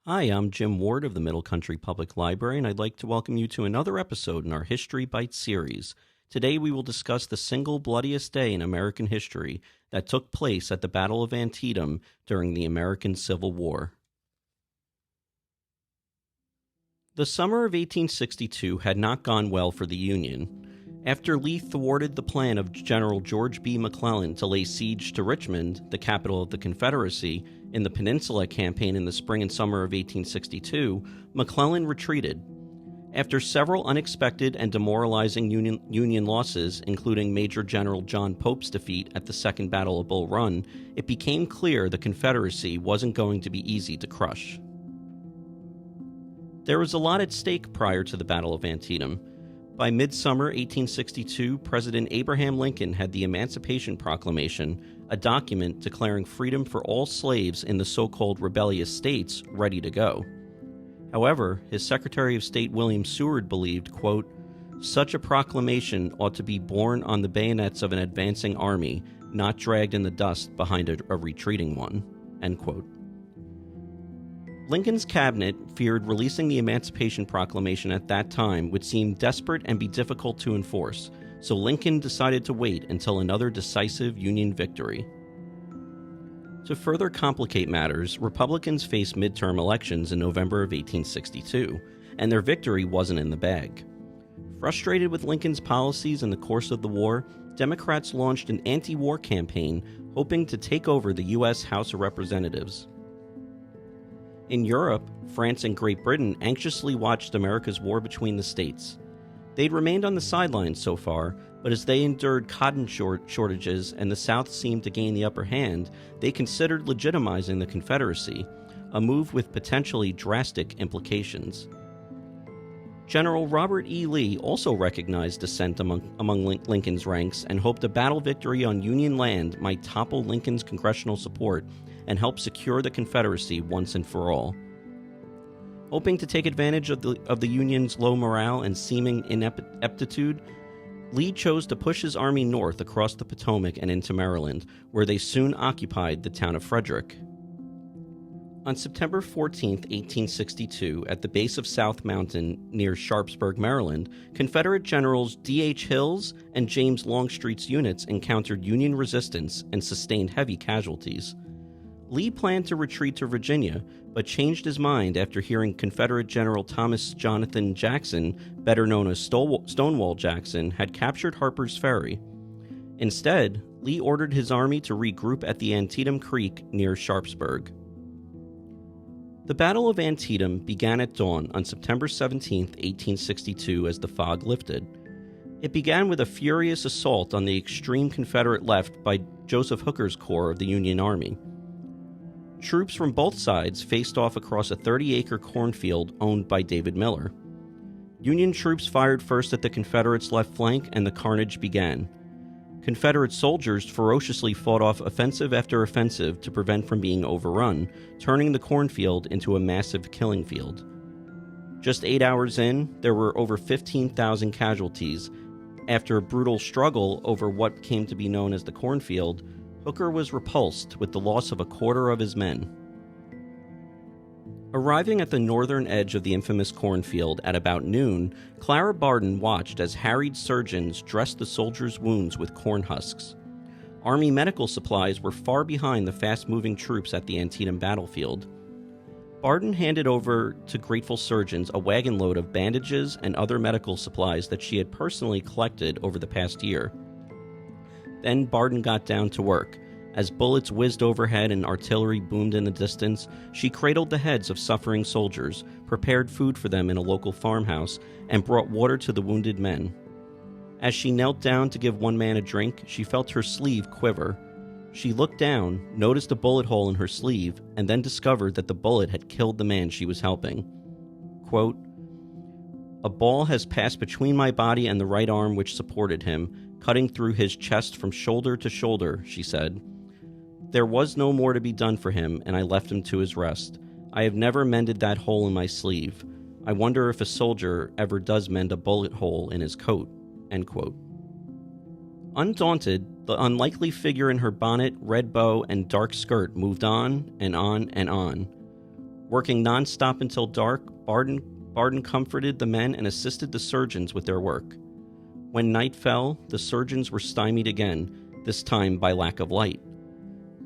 Hi, I'm Jim Ward of the Middle Country Public Library, and I'd like to welcome you to another episode in our History Bites series. Today we will discuss the single bloodiest day in American history that took place at the Battle of Antietam during the American Civil War. The summer of 1862 had not gone well for the Union. After Lee thwarted the plan of General George B. McClellan to lay siege to Richmond, the capital of the Confederacy, in the Peninsula Campaign in the spring and summer of 1862, McClellan retreated. After several unexpected and demoralizing Union losses, including Major General John Pope's defeat at the Second Battle of Bull Run, it became clear the Confederacy wasn't going to be easy to crush. There was a lot at stake prior to the Battle of Antietam. By midsummer 1862, President Abraham Lincoln had the Emancipation Proclamation, a document declaring freedom for all slaves in the so-called rebellious states, ready to go. However, his Secretary of State William Seward believed, quote, "Such a proclamation ought to be borne on the bayonets of an advancing army, not dragged in the dust behind a retreating one," end quote. Lincoln's cabinet feared releasing the Emancipation Proclamation at that time would seem desperate and be difficult to enforce, so Lincoln decided to wait until another decisive Union victory. To further complicate matters, Republicans faced midterm elections in November of 1862, and their victory wasn't in the bag. Frustrated with Lincoln's policies in the course of the war, Democrats launched an anti-war campaign hoping to take over the U.S. House of Representatives. In Europe, France and Great Britain anxiously watched America's war between the states. They'd remained on the sidelines so far, but as they endured cotton shortages and the South seemed to gain the upper hand, they considered legitimizing the Confederacy, a move with potentially drastic implications. General Robert E. Lee also recognized dissent among Lincoln's ranks and hoped a battle victory on Union land might topple Lincoln's congressional support and help secure the Confederacy once and for all. Hoping to take advantage of the Union's low morale and seeming ineptitude, Lee chose to push his army north across the Potomac and into Maryland, where they soon occupied the town of Frederick. On September 14, 1862, at the base of South Mountain near Sharpsburg, Maryland, Confederate Generals D.H. Hill's and James Longstreet's units encountered Union resistance and sustained heavy casualties. Lee planned to retreat to Virginia, but changed his mind after hearing Confederate General Thomas Jonathan Jackson, better known as Stonewall Jackson, had captured Harper's Ferry. Instead, Lee ordered his army to regroup at the Antietam Creek near Sharpsburg. The Battle of Antietam began at dawn on September 17, 1862, as the fog lifted. It began with a furious assault on the extreme Confederate left by Joseph Hooker's corps of the Union Army. Troops from both sides faced off across a 30-acre cornfield owned by David Miller. Union troops fired first at the Confederates' left flank, and the carnage began. Confederate soldiers ferociously fought off offensive after offensive to prevent from being overrun, turning the cornfield into a massive killing field. Just 8 hours in, there were over 15,000 casualties. After a brutal struggle over what came to be known as the cornfield, Hooker was repulsed with the loss of a quarter of his men. Arriving at the northern edge of the infamous cornfield at about noon, Clara Barden watched as harried surgeons dressed the soldiers' wounds with corn husks. Army medical supplies were far behind the fast-moving troops at the Antietam battlefield. Barden handed over to grateful surgeons a wagon load of bandages and other medical supplies that she had personally collected over the past year. Then Barden got down to work. As bullets whizzed overhead and artillery boomed in the distance, she cradled the heads of suffering soldiers, prepared food for them in a local farmhouse, and brought water to the wounded men. As she knelt down to give one man a drink, she felt her sleeve quiver. She looked down, noticed a bullet hole in her sleeve, and then discovered that the bullet had killed the man she was helping. Quote, "A ball has passed between my body and the right arm which supported him, cutting through his chest from shoulder to shoulder," she said. "There was no more to be done for him, and I left him to his rest. I have never mended that hole in my sleeve. I wonder if a soldier ever does mend a bullet hole in his coat." End quote. Undaunted, the unlikely figure in her bonnet, red bow, and dark skirt moved on and on and on. Working nonstop until dark, Barden comforted the men and assisted the surgeons with their work. When night fell, the surgeons were stymied again, this time by lack of light.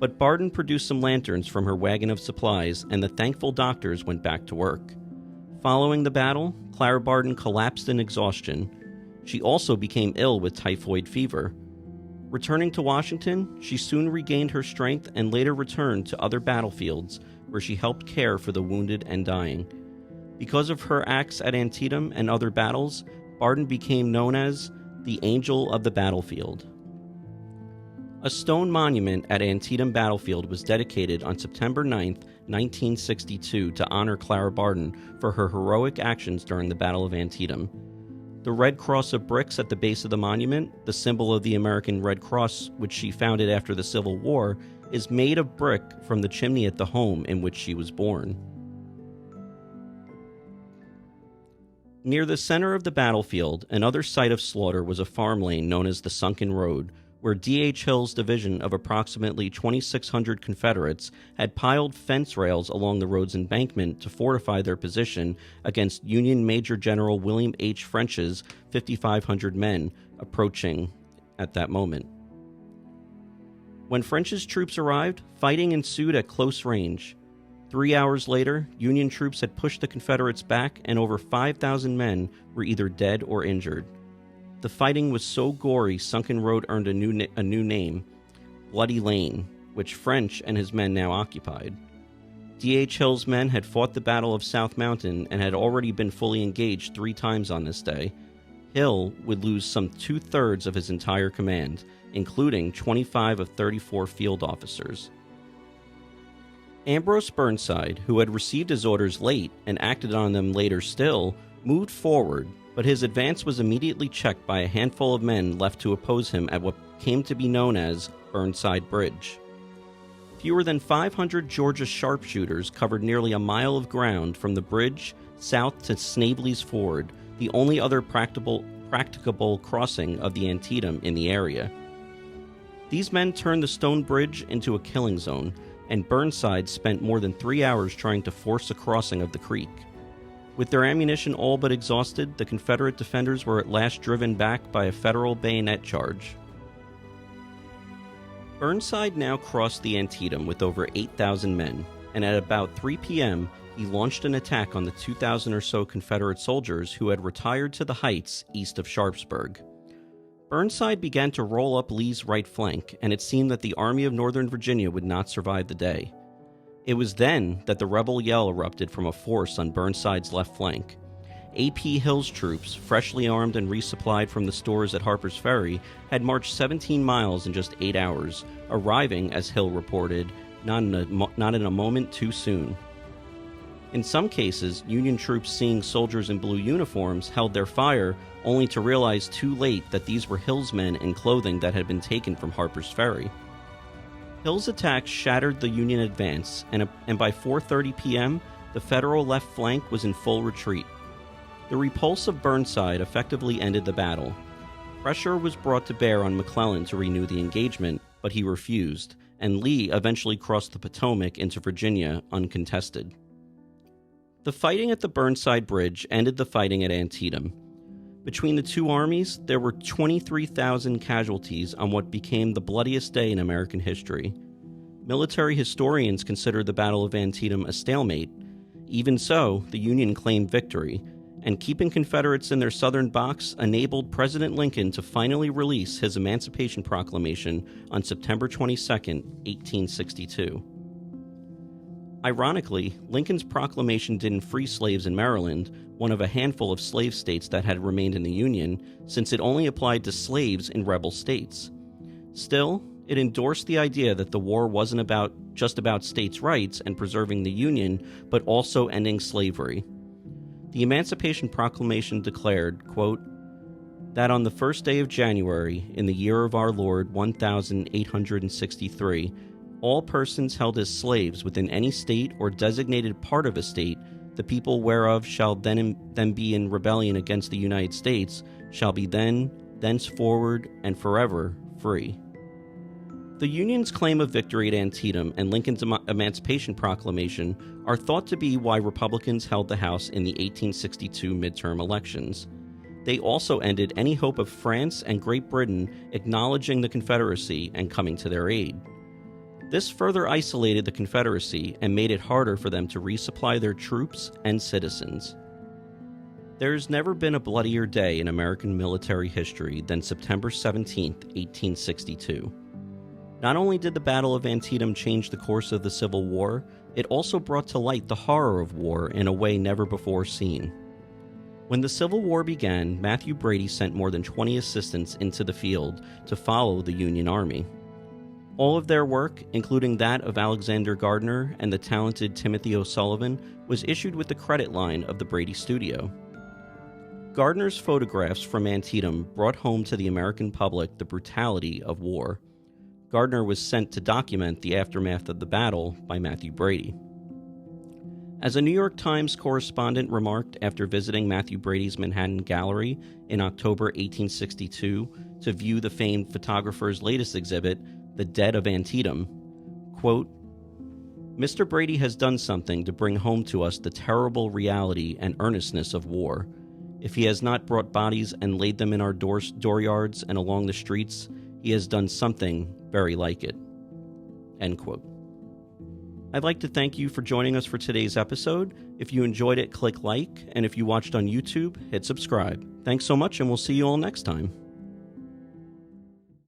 But Barden produced some lanterns from her wagon of supplies, and the thankful doctors went back to work. Following the battle, Clara Barden collapsed in exhaustion. She also became ill with typhoid fever. Returning to Washington, she soon regained her strength and later returned to other battlefields, where she helped care for the wounded and dying. Because of her acts at Antietam and other battles, Barden became known as the Angel of the Battlefield. A stone monument at Antietam Battlefield was dedicated on September 9, 1962, to honor Clara Barden for her heroic actions during the Battle of Antietam. The Red Cross of bricks at the base of the monument, the symbol of the American Red Cross, which she founded after the Civil War, is made of brick from the chimney at the home in which she was born. Near the center of the battlefield, another site of slaughter was a farm lane known as the Sunken Road, where D.H. Hill's division of approximately 2,600 Confederates had piled fence rails along the road's embankment to fortify their position against Union Major General William H. French's 5,500 men approaching at that moment. When French's troops arrived, fighting ensued at close range. 3 hours later, Union troops had pushed the Confederates back, and over 5,000 men were either dead or injured. The fighting was so gory, Sunken Road earned a new name, Bloody Lane, which French and his men now occupied. D.H. Hill's men had fought the Battle of South Mountain and had already been fully engaged 3 times on this day. Hill would lose some 2/3 of his entire command, including 25 of 34 field officers. Ambrose Burnside, who had received his orders late and acted on them later still, moved forward, but his advance was immediately checked by a handful of men left to oppose him at what came to be known as Burnside Bridge. Fewer than 500 Georgia sharpshooters covered nearly a mile of ground from the bridge south to Snavely's Ford, the only other practicable crossing of the Antietam in the area. These men turned the stone bridge into a killing zone, and Burnside spent more than 3 hours trying to force a crossing of the creek. With their ammunition all but exhausted, the Confederate defenders were at last driven back by a Federal bayonet charge. Burnside now crossed the Antietam with over 8,000 men, and at about 3 p.m., he launched an attack on the 2,000 or so Confederate soldiers who had retired to the heights east of Sharpsburg. Burnside began to roll up Lee's right flank, and it seemed that the Army of Northern Virginia would not survive the day. It was then that the rebel yell erupted from a force on Burnside's left flank. A.P. Hill's troops, freshly armed and resupplied from the stores at Harper's Ferry, had marched 17 miles in just 8 hours, arriving, as Hill reported, not in a moment too soon. In some cases, Union troops seeing soldiers in blue uniforms held their fire, only to realize too late that these were Hill's men in clothing that had been taken from Harper's Ferry. Hill's attack shattered the Union advance, and by 4:30 p.m., the Federal left flank was in full retreat. The repulse of Burnside effectively ended the battle. Pressure was brought to bear on McClellan to renew the engagement, but he refused, and Lee eventually crossed the Potomac into Virginia uncontested. The fighting at the Burnside Bridge ended the fighting at Antietam. Between the two armies, there were 23,000 casualties on what became the bloodiest day in American history. Military historians consider the Battle of Antietam a stalemate. Even so, the Union claimed victory, and keeping Confederates in their southern box enabled President Lincoln to finally release his Emancipation Proclamation on September 22, 1862. Ironically, Lincoln's proclamation didn't free slaves in Maryland, one of a handful of slave states that had remained in the Union, since it only applied to slaves in rebel states. Still, it endorsed the idea that the war wasn't just about states' rights and preserving the Union, but also ending slavery. The Emancipation Proclamation declared, quote, that on the first day of January, in the year of our Lord 1863, all persons held as slaves within any state or designated part of a state, the people whereof shall then be in rebellion against the United States, shall be thenceforward and forever free. The Union's claim of victory at Antietam and Lincoln's Emancipation Proclamation are thought to be why Republicans held the House in the 1862 midterm elections. They also ended any hope of France and Great Britain acknowledging the Confederacy and coming to their aid. This further isolated the Confederacy and made it harder for them to resupply their troops and citizens. There's never been a bloodier day in American military history than September 17, 1862. Not only did the Battle of Antietam change the course of the Civil War, it also brought to light the horror of war in a way never before seen. When the Civil War began, Matthew Brady sent more than 20 assistants into the field to follow the Union Army. All of their work, including that of Alexander Gardner and the talented Timothy O'Sullivan, was issued with the credit line of the Brady Studio. Gardner's photographs from Antietam brought home to the American public the brutality of war. Gardner was sent to document the aftermath of the battle by Matthew Brady. As a New York Times correspondent remarked after visiting Matthew Brady's Manhattan Gallery in October 1862 to view the famed photographer's latest exhibit, the Dead of Antietam, quote, "Mr. Brady has done something to bring home to us the terrible reality and earnestness of war. If he has not brought bodies and laid them in our dooryards and along the streets, he has done something very like it." End quote. I'd like to thank you for joining us for today's episode. If you enjoyed it, click like, and if you watched on YouTube, hit subscribe. Thanks so much, and we'll see you all next time.